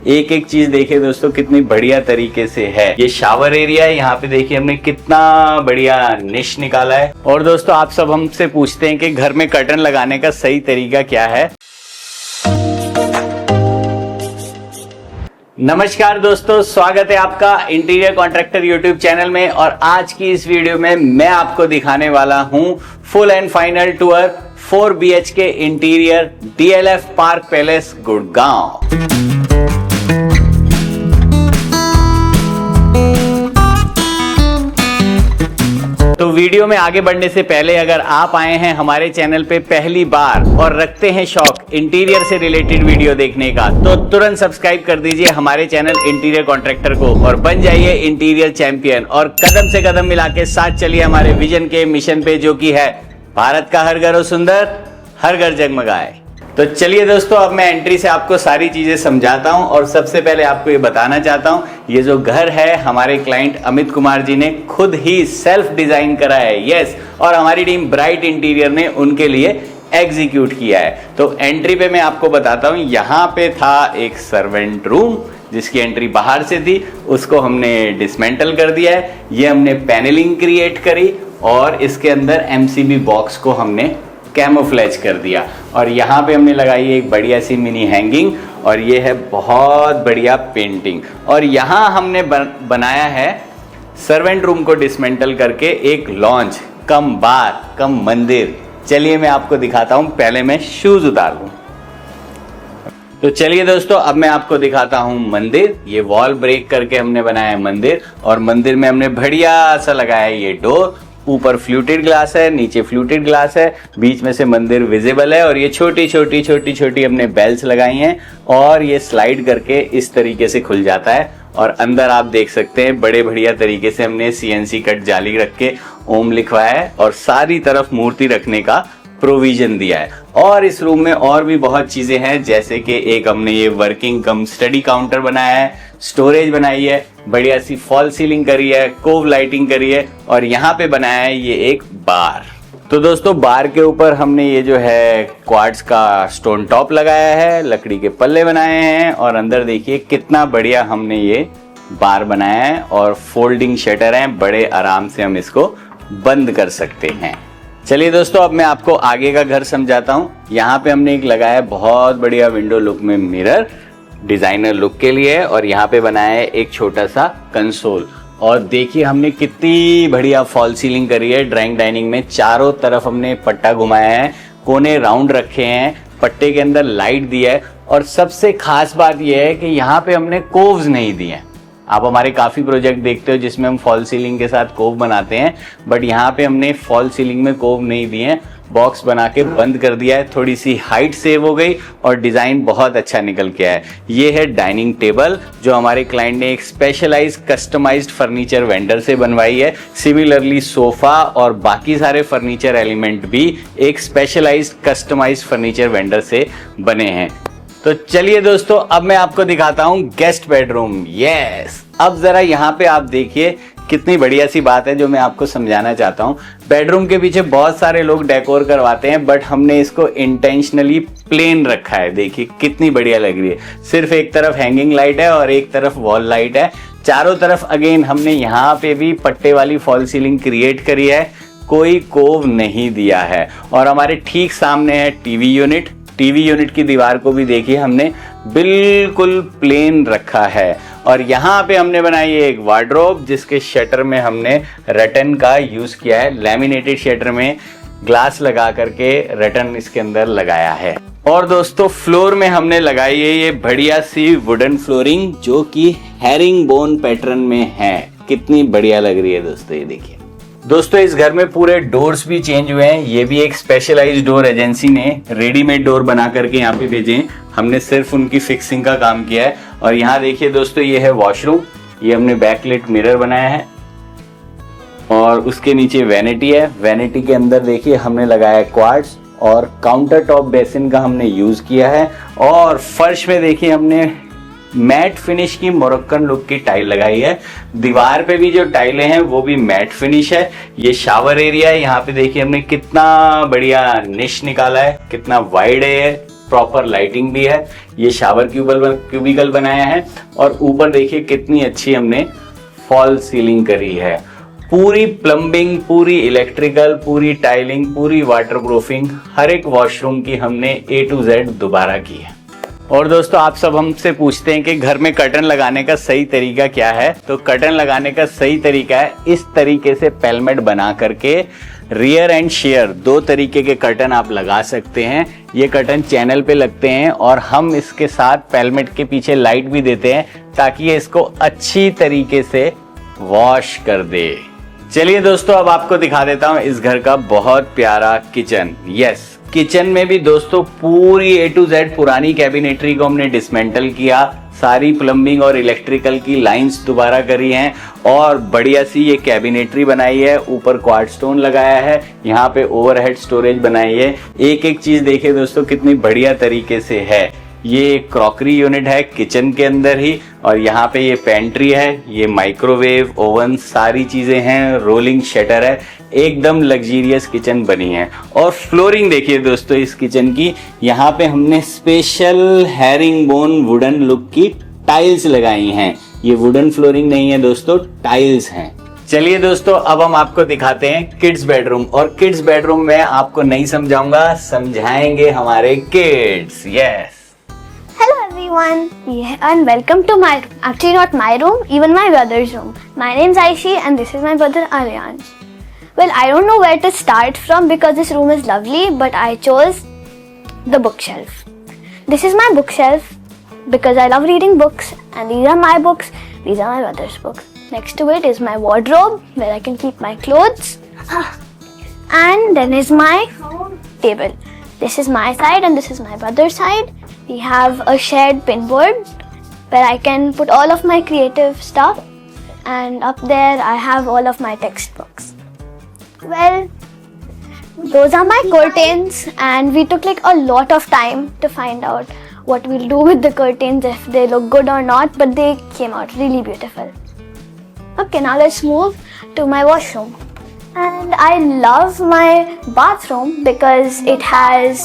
एक एक चीज देखिए दोस्तों कितनी बढ़िया तरीके से है। ये शावर एरिया है, यहाँ पे देखिए हमने कितना बढ़िया निश निकाला है। और दोस्तों आप सब हमसे पूछते हैं कि घर में कर्टन लगाने का सही तरीका क्या है। नमस्कार दोस्तों, स्वागत है आपका इंटीरियर कॉन्ट्रैक्टर यूट्यूब चैनल में। और आज की इस वीडियो में मैं आपको दिखाने वाला हूं full and final tour 4 BHK interior DLF park palace Gurgaon. तो वीडियो में आगे बढ़ने से पहले अगर आप आए हैं हमारे चैनल पे पहली बार और रखते हैं शौक इंटीरियर से रिलेटेड वीडियो देखने का, तो तुरंत सब्सक्राइब कर दीजिए हमारे चैनल इंटीरियर कॉन्ट्रैक्टर को और बन जाइए इंटीरियर चैंपियन। और कदम से कदम मिला के साथ चलिए हमारे विजन के मिशन पे, जो कि है भारत का हर घर हो सुंदर, हर घर जगमगाए। तो चलिए दोस्तों, अब मैं एंट्री से आपको सारी चीजें समझाता हूं। और सबसे पहले आपको ये बताना चाहता हूं, ये जो घर है हमारे क्लाइंट अमित कुमार जी ने खुद ही सेल्फ डिजाइन करा है। यस, और हमारी टीम ब्राइट इंटीरियर ने उनके लिए एग्जीक्यूट किया है। तो एंट्री पे मैं आपको बताता हूं, यहाँ पे था एक सर्वेंट रूम जिसकी एंट्री बाहर से थी, उसको हमने डिसमेंटल कर दिया है। ये हमने पैनलिंग क्रिएट करी और इसके अंदर MCB बॉक्स को हमने कैमोफ्लेज कर दिया। और यहाँ पे हमने लगाई एक बढ़िया सी मिनी हैंगिंग और ये है बहुत बढ़िया पेंटिंग। और यहाँ हमने बनाया है सर्वेंट रूम को डिसमेंटल करके एक लॉन्च कम बार कम मंदिर। चलिए मैं आपको दिखाता हूँ, पहले मैं शूज उतार लूँ। तो चलिए दोस्तों, अब मैं आपको दिखाता हूँ मंदिर। ये वॉल ब्रेक करके हमने बनाया है मंदिर, और मंदिर में हमने बढ़िया सा लगाया है ये डोर। ऊपर फ्लूटेड ग्लास है, नीचे फ्लूटेड ग्लास है, बीच में से मंदिर विजिबल है। और ये छोटी छोटी हमने बेल्स लगाई हैं और ये स्लाइड करके इस तरीके से खुल जाता है। और अंदर आप देख सकते हैं बड़े बढ़िया तरीके से हमने CNC कट जाली रख के ओम लिखवाया है और सारी तरफ मूर्ति रखने का प्रोविजन दिया है। और इस रूम में और भी बहुत चीजें हैं, जैसे कि एक हमने ये वर्किंग कम स्टडी काउंटर बनाया है, स्टोरेज बनाई है, बढ़िया सी फॉल सीलिंग करी है, कोव लाइटिंग करी है, और यहाँ पे बनाया है ये एक बार। तो दोस्तों बार के ऊपर हमने ये जो है क्वार्ट्ज का स्टोन टॉप लगाया है, लकड़ी के पल्ले बनाए हैं, और अंदर देखिए कितना बढ़िया हमने ये बार बनाया है। और फोल्डिंग शटर है, बड़े आराम से हम इसको बंद कर सकते हैं। चलिए दोस्तों, अब मैं आपको आगे का घर समझाता हूँ। यहाँ पे हमने एक लगाया है बहुत बढ़िया विंडो लुक में मिरर, डिजाइनर लुक के लिए। और यहाँ पे बनाया है एक छोटा सा कंसोल। और देखिए हमने कितनी बढ़िया फॉल सीलिंग करी है। ड्राइंग डाइनिंग में चारों तरफ हमने पट्टा घुमाया है, कोने राउंड रखे हैं, पट्टे के अंदर लाइट दिया है। और सबसे खास बात यह है कि यहाँ पे हमने कोव्स नहीं दिए हैं। आप हमारे काफ़ी प्रोजेक्ट देखते हो जिसमें हम फॉल सीलिंग के साथ कोव बनाते हैं, बट यहाँ पे हमने फॉल सीलिंग में कोव नहीं दिए हैं, बॉक्स बना के बंद कर दिया है। थोड़ी सी हाइट सेव हो गई और डिज़ाइन बहुत अच्छा निकल के आया है। ये है डाइनिंग टेबल, जो हमारे क्लाइंट ने एक स्पेशलाइज्ड कस्टमाइज्ड फर्नीचर वेंडर से बनवाई है। सिमिलरली सोफ़ा और बाकी सारे फर्नीचर एलिमेंट भी एक स्पेशलाइज्ड कस्टमाइज्ड फर्नीचर वेंडर से बने हैं। तो चलिए दोस्तों, अब मैं आपको दिखाता हूं गेस्ट बेडरूम। यस, अब जरा यहाँ पे आप देखिए कितनी बढ़िया सी बात है जो मैं आपको समझाना चाहता हूँ। बेडरूम के पीछे बहुत सारे लोग डेकोर करवाते हैं, बट हमने इसको इंटेंशनली प्लेन रखा है। देखिए कितनी बढ़िया लग रही है। सिर्फ एक तरफ हैंगिंग लाइट है और एक तरफ वॉल लाइट है। चारों तरफ अगेन हमने यहाँ पे भी पट्टे वाली फॉल सीलिंग क्रिएट करी है, कोई कोव नहीं दिया है। और हमारे ठीक सामने है टीवी यूनिट की दीवार को भी देखिए हमने बिल्कुल प्लेन रखा है। और यहाँ पे हमने बनाई है एक वार्डरोब, जिसके शटर में हमने रटन का यूज किया है। लैमिनेटेड शटर में ग्लास लगा करके रटन इसके अंदर लगाया है। और दोस्तों फ्लोर में हमने लगाई है ये बढ़िया सी वुडन फ्लोरिंग, जो कि हेरिंग बोन पैटर्न में है। कितनी बढ़िया लग रही है दोस्तों, ये देखिए। दोस्तों इस घर में पूरे डोर्स भी चेंज हुए हैं। ये भी एक स्पेशलाइज्ड डोर एजेंसी ने रेडीमेड डोर बना करके यहाँ पे भेजे हैं, हमने सिर्फ उनकी फिक्सिंग का काम किया है। और यहाँ देखिए दोस्तों, ये है वॉशरूम, ये हमने बैकलाइट मिरर बनाया है। और उसके नीचे वैनिटी है, वैनिटी के अंदर देखिए हमने लगाया है क्वार्ट्ज और काउंटर टॉप बेसिन का हमने यूज किया है। और फर्श में देखिए हमने मैट फिनिश की मोरक्कन लुक की टाइल लगाई है। दीवार पे भी जो टाइलें हैं वो भी मैट फिनिश है। ये शावर एरिया है, यहाँ पे देखिए हमने कितना बढ़िया निश निकाला है, कितना वाइड है प्रॉपर लाइटिंग भी है। ये शावर क्यूबिकल बनाया है और ऊपर देखिए कितनी अच्छी हमने फॉल सीलिंग करी है। पूरी प्लम्बिंग, पूरी इलेक्ट्रिकल, पूरी टाइलिंग, पूरी वाटरप्रूफिंग, हर एक वॉशरूम की हमने A to Z दोबारा की है। और दोस्तों आप सब हमसे पूछते हैं कि घर में कर्टन लगाने का सही तरीका क्या है। तो कर्टन लगाने का सही तरीका है इस तरीके से पेलमेट बना करके रियर एंड शेयर 2 तरीके के कर्टन आप लगा सकते हैं। ये कर्टन चैनल पे लगते हैं और हम इसके साथ पेलमेट के पीछे लाइट भी देते हैं ताकि ये इसको अच्छी तरीके से वॉश कर दे। चलिए दोस्तों अब आपको दिखा देता हूँ इस घर का बहुत प्यारा किचन। यस, किचन में भी दोस्तों पूरी A to Z पुरानी कैबिनेटरी को हमने डिसमेंटल किया, सारी प्लम्बिंग और इलेक्ट्रिकल की लाइंस दोबारा करी हैं और बढ़िया सी ये कैबिनेटरी बनाई है। ऊपर क्वार्ट स्टोन लगाया है, यहाँ पे ओवरहेड स्टोरेज बनाई है। एक एक चीज देखिए दोस्तों कितनी बढ़िया तरीके से है। ये क्रॉकरी यूनिट है किचन के अंदर ही और यहाँ पे ये पेंट्री है, ये माइक्रोवेव, ओवन, सारी चीजें हैं, रोलिंग शटर है। एकदम लग्जीरियस किचन बनी है। और फ्लोरिंग देखिए दोस्तों इस किचन की, यहाँ पे हमने special herring bone wooden look की टाइल्स लगाई हैं। ये वुडन फ्लोरिंग नहीं है दोस्तों, टाइल्स हैं। चलिए दोस्तों अब हम आपको दिखाते हैं किड्स बेडरूम। और किड्स बेडरूम में आपको नहीं समझाऊंगा, समझाएंगे हमारे kids. Yes, Hello everyone, and welcome to my room. Actually not my room, even my brother's room. My name's Aishi and this is my brother Aryansh. Well, I don't know where to start from because this room is lovely, but I chose the bookshelf. This is my bookshelf because I love reading books and these are my books, these are my brother's books. Next to it is my wardrobe where I can keep my clothes. And then is my table. This is my side and this is my brother's side. We have a shared pinboard where I can put all of my creative stuff, and up there I have all of my textbooks. Well, those are my curtains and we took like a lot of time to find out what we'll do with the curtains, if they look good or not, but they came out really beautiful. Okay, now let's move to my washroom. And I love my bathroom because it has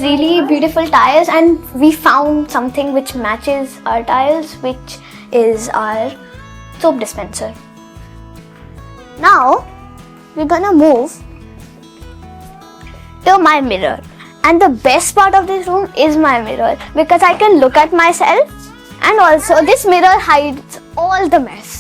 really beautiful tiles, and we found something which matches our tiles, which is our soap dispenser. Now we're gonna move to my mirror, and the best part of this room is my mirror because I can look at myself, and also this mirror hides all the mess.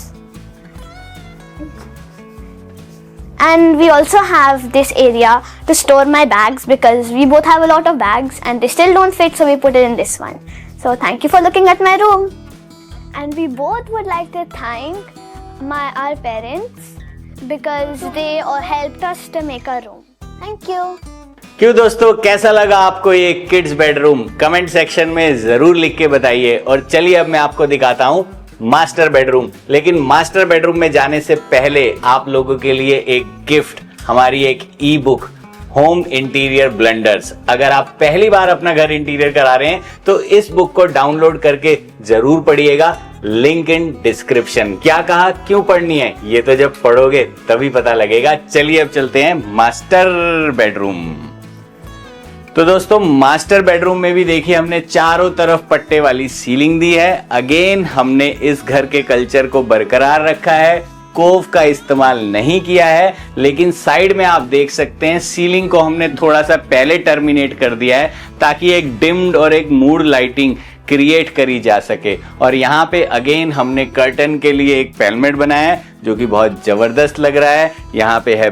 And we also have this area to store my bags because we both have a lot of bags and they still don't fit, so we put it in this one. So thank you for looking at my room. And we both would like to thank our parents because they all helped us to make our room. Thank you. क्यों दोस्तों, कैसा लगा आपको ये kids bedroom? Comment section में जरूर लिख के बताइए। और चलिए अब मैं आपको दिखाता हूँ मास्टर बेडरूम। लेकिन मास्टर बेडरूम में जाने से पहले आप लोगों के लिए एक गिफ्ट, हमारी एक ई बुक होम इंटीरियर ब्लंडर्स। अगर आप पहली बार अपना घर इंटीरियर करा रहे हैं तो इस बुक को डाउनलोड करके जरूर पढ़िएगा। Link in description. क्या कहा, क्यों पढ़नी है, ये तो जब पढ़ोगे तभी पता लगेगा। चलिए अब चलते हैं मास्टर बेडरूम। तो दोस्तों मास्टर बेडरूम में भी देखिए हमने चारों तरफ पट्टे वाली सीलिंग दी है। अगेन हमने इस घर के कल्चर को बरकरार रखा है, कोव का इस्तेमाल नहीं किया है। लेकिन साइड में आप देख सकते हैं सीलिंग को हमने थोड़ा सा पहले टर्मिनेट कर दिया है ताकि एक डिम्ड और एक मूड लाइटिंग क्रिएट करी जा सके। और यहाँ पे अगेन हमने कर्टन के लिए एक पेलमेट बनाया है जो कि बहुत जबरदस्त लग रहा है। यहाँ पे है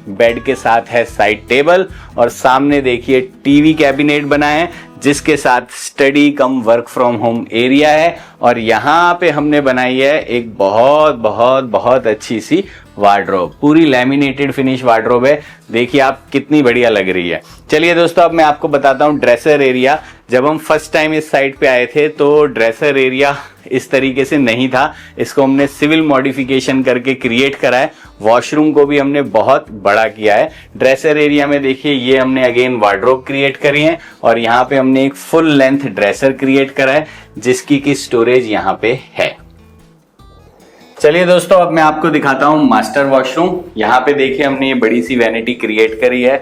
बेड के साथ है साइड टेबल और सामने देखिए टीवी कैबिनेट बना है जिसके साथ study come work from home area है। और यहाँ पे हमने बनाई है एक बहुत बहुत बहुत अच्छी सी वार्डरोब, पूरी लैमिनेटेड फिनिश वार्डरोब है। देखिए आप कितनी बढ़िया लग रही है। चलिए दोस्तों अब मैं आपको बताता हूँ ड्रेसर एरिया। जब हम फर्स्ट टाइम इस साइड पे आए थे तो ड्रेसर एरिया इस तरीके से नहीं था, इसको हमने सिविल मॉडिफिकेशन करके क्रिएट करा है। वॉशरूम को भी हमने बहुत बड़ा किया है। ड्रेसर एरिया में देखिए ये हमने अगेन वार्डरोब क्रिएट करी है और यहाँ पे हमने एक फुल लेंथ ड्रेसर क्रिएट करा है जिसकी की स्टोरेज यहाँ पे है। चलिए दोस्तों अब मैं आपको दिखाता हूँ मास्टर वॉशरूम। यहाँ पे देखिए हमने ये बड़ी सी वैनिटी क्रिएट करी है।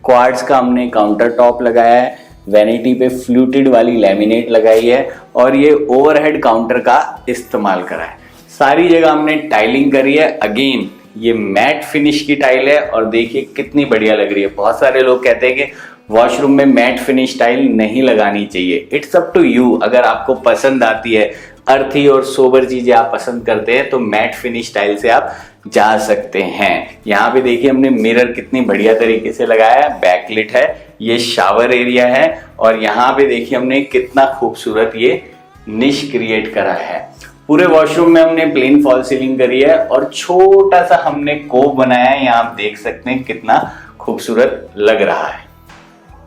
क्वार्ट्ज का हमने काउंटर टॉप लगाया है। वैनिटी पे फ्लूटेड वाली लैमिनेट लगाई है और ये ओवरहेड काउंटर का इस्तेमाल करा है। सारी जगह हमने टाइलिंग करी है। अगेन ये मैट फिनिश की टाइल है और देखिए कितनी बढ़िया लग रही है। बहुत सारे लोग कहते हैं कि वॉशरूम में मैट फिनिश टाइल नहीं लगानी चाहिए। It's up to you. अगर आपको पसंद आती है, अर्थी और सोबर चीजें आप पसंद करते हैं, तो मैट फिनिश टाइल से आप जा सकते हैं। यहाँ पे देखिए हमने मिरर कितनी बढ़िया तरीके से लगाया है, बैकलिट है, ये शावर एरिया है और यहाँ पे देखिए हमने कितना खूबसूरत ये निश क्रिएट करा है। पूरे वॉशरूम में हमने प्लेन फॉल सीलिंग करी है और छोटा सा हमने कोव बनाया है। यहाँ आप देख सकते हैं कितना खूबसूरत लग रहा है।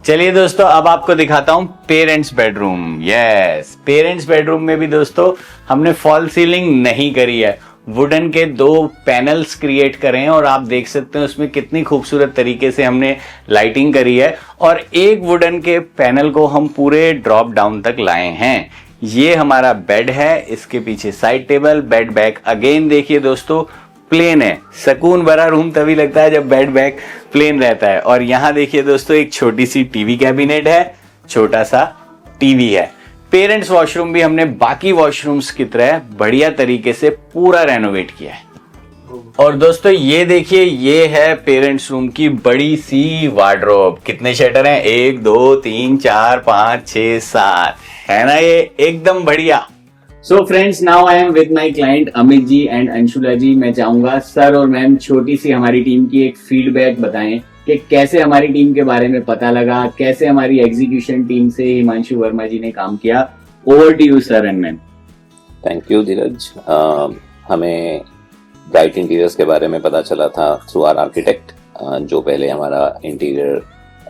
चलिए दोस्तों, अब आपको दिखाता हूं parents bedroom. Yes, parents bedroom में भी दोस्तों हमने फॉल सीलिंग नहीं करी है। वुडन के 2 पैनल्स क्रिएट करे हैं और आप देख सकते हैं उसमें कितनी खूबसूरत तरीके से हमने लाइटिंग करी है और एक वुडन के पैनल को हम पूरे ड्रॉप डाउन तक लाए हैं। ये हमारा बेड है, इसके पीछे side table, bed back again देखिए दोस्तों प्लेन है। सुकून भरा रूम तभी लगता है जब बेड बैक प्लेन रहता है। और यहाँ देखिए दोस्तों एक छोटी सी टीवी कैबिनेट है, छोटा सा टीवी है। पेरेंट्स वॉशरूम भी हमने बाकी वॉशरूम्स की तरह बढ़िया तरीके से पूरा रेनोवेट किया है। और दोस्तों ये देखिए, ये है पेरेंट्स रूम की बड़ी सी वार्डरोब। कितने शटर हैं? 1 2 3 4 5 6 7 है ना, ये एकदम बढ़िया। So friends, now I am with my client Amit ji and Anshula ji. मैं चाहूंगा सर और मैम छोटी सी हमारी टीम की एक फीडबैक बताएं कि कैसे हमारी टीम के बारे में पता लगा, कैसे हमारी एग्जीक्यूशन टीम से हिमांशु वर्मा जी ने काम किया। Over to you sir and ma'am. Thank you Dheeraj. हमें ब्राइट इंटीरियर्स के बारे में पता चला था थ्रू आवर आर्किटेक्ट, जो पहले हमारा इंटीरियर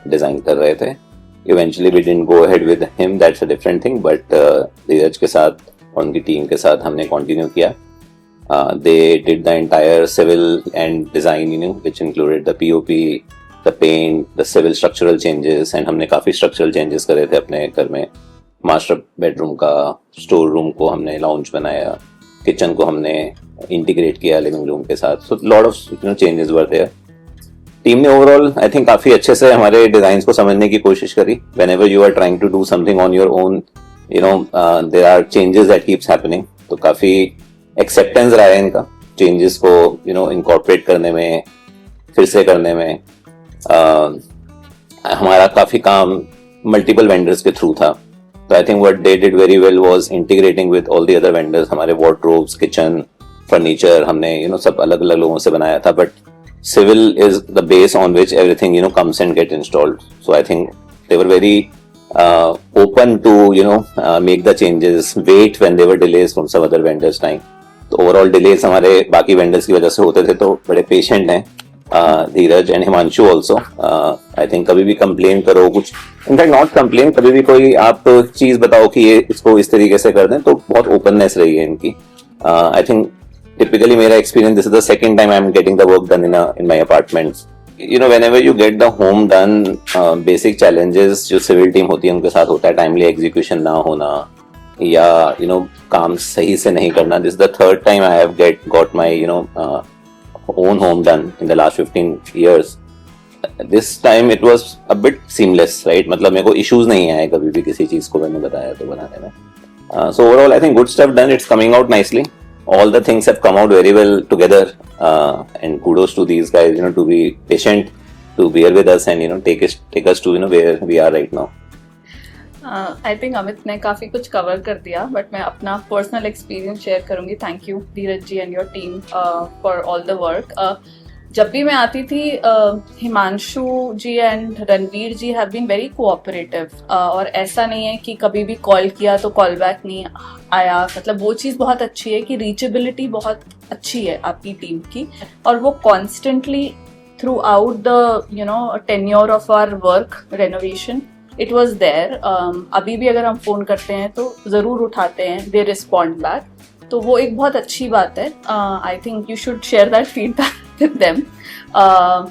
डिजाइन कर रहे थे। Eventually we didn't go ahead with him, that's a different thing, but Dheeraj के साथ और उनकी टीम के साथ हमने कंटिन्यू किया। They did the entire civil and design, you know, which included the POP, the paint, the civil structural changes, and हमने काफी स्ट्रक्चरल चेंजेस करे थे अपने घर में। मास्टर बेडरूम का, स्टोर रूम को हमने लाउंज बनाया, किचन को हमने इंटीग्रेट किया लिविंग रूम के साथ। So lot of changes were there. Team ने ओवरऑल आई थिंक काफी अच्छे से हमारे डिजाइन को समझने की कोशिश करी। Whenever you are trying to do something on your own, you know, there are changes that keeps happening. तो काफी एक्सेप्टेंस रहा है इनका चेंजेस को, you know, incorporate करने में, फिर से करने में। हमारा काफी काम मल्टीपल वेंडर्स के थ्रू था। तो I think what they did very well was integrating with all the other vendors. हमारे वार्डरोब्स, किचन, फर्नीचर हमने सब अलग अलग लोगों से बनाया था, but civil is the base on which everything comes and get installed. So I think they were very open to make the changes, wait when there were delays from some other vendors time. तो overall delays हमारे बाकी vendors की वजह से होते थे, तो बड़े patient हैं Dheeraj and Himanshu also. I think कभी भी कंप्लेन करो कुछ, इनफैक्ट नॉट कंप्लेन, कभी भी कोई आप चीज बताओ कि ये इसको इस तरीके से कर दें, तो बहुत ओपननेस रही है इनकी। आई थिंक टिपिकली मेरा experience, this is the second time I am getting the work done in my apartments. whenever you get the home done, basic challenges जो सिविल टीम होती है उनके साथ होता है, टाइमली एग्जीक्यूशन ना होना या काम सही से नहीं करना। This the third time I have got my own home done in the last 15 years. This time it was a bit seamless, right? मतलब मेरे को issues नहीं आए कभी भी किसी चीज को मैंने बताया तो बनाने में। So overall I think good stuff done. It's coming out nicely. All the things have come out very well together, and kudos to these guys, to be patient, to bear with us, and take us to where we are right now. I think Amit ने काफी कुछ cover कर दिया, but मैं अपना personal experience share करूंगी। Thank you Dheeraj ji and your team for all the work. जब भी मैं आती थी, Himanshu ji and Ranveer ji have been very cooperative, और ऐसा नहीं है कि कभी भी कॉल किया तो कॉल बैक नहीं आया। मतलब वो चीज़ बहुत अच्छी है कि रीचेबिलिटी बहुत अच्छी है आपकी टीम की, और वो constantly throughout the tenure of our work renovation it was there. अभी भी अगर हम फोन करते हैं तो ज़रूर उठाते हैं, दे रिस्पॉन्ड बैक, तो वो एक बहुत अच्छी बात है। I think you should share that feedback with them.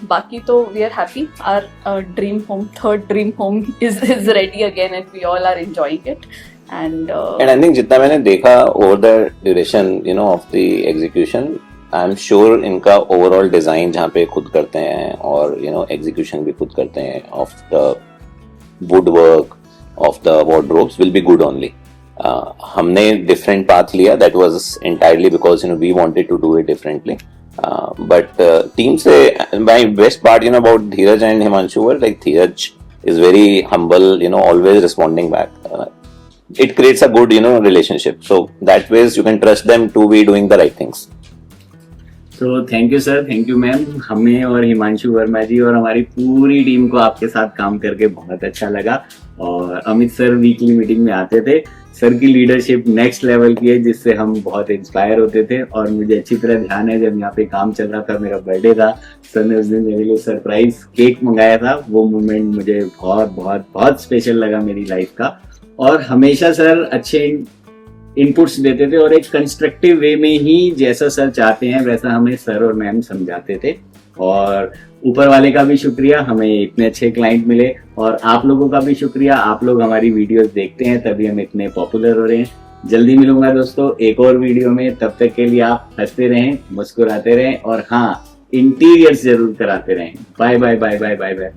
बाकी तो we are happy. Our dream home, third dream home is ready again, and we all are enjoying it. And I think जितना मैंने देखा over the duration of the execution, I'm sure इनका overall design जहाँ पे खुद करते हैं और execution भी खुद करते हैं of the woodwork, of the wardrobes will be good only. हमने different path लिया, that was entirely because we wanted to do it differently. But team से my best part about Dheeraj and Himanshu were like Dheeraj is very humble, always responding back. It creates a good relationship, so that ways you can trust them to be doing the right things. तो thank you sir, thank you ma'am. हमें और हिमांशु वर्मा जी और हमारी पूरी team को आपके साथ काम करके बहुत अच्छा लगा। और अमित सर वीकली मीटिंग में आते थे, सर की लीडरशिप नेक्स्ट लेवल की है जिससे हम बहुत इंस्पायर होते थे। और मुझे अच्छी तरह ध्यान है जब यहाँ पे काम चल रहा था, मेरा बर्थडे था, सर ने उस दिन मेरे लिए सरप्राइज केक मंगाया था। वो मोमेंट मुझे बहुत बहुत बहुत स्पेशल लगा मेरी लाइफ का। और हमेशा सर अच्छे इनपुट्स देते थे और एक कंस्ट्रक्टिव वे में ही जैसा सर चाहते हैं वैसा हमें सर और मैम समझाते थे। और ऊपर वाले का भी शुक्रिया, हमें इतने अच्छे क्लाइंट मिले। और आप लोगों का भी शुक्रिया, आप लोग हमारी वीडियोस देखते हैं तभी हम इतने पॉपुलर हो रहे हैं। जल्दी मिलूंगा दोस्तों एक और वीडियो में, तब तक के लिए आप हंसते रहें, मुस्कुराते रहें और हाँ, इंटीरियर्स जरूर कराते रहें। Bye bye bye bye bye bye.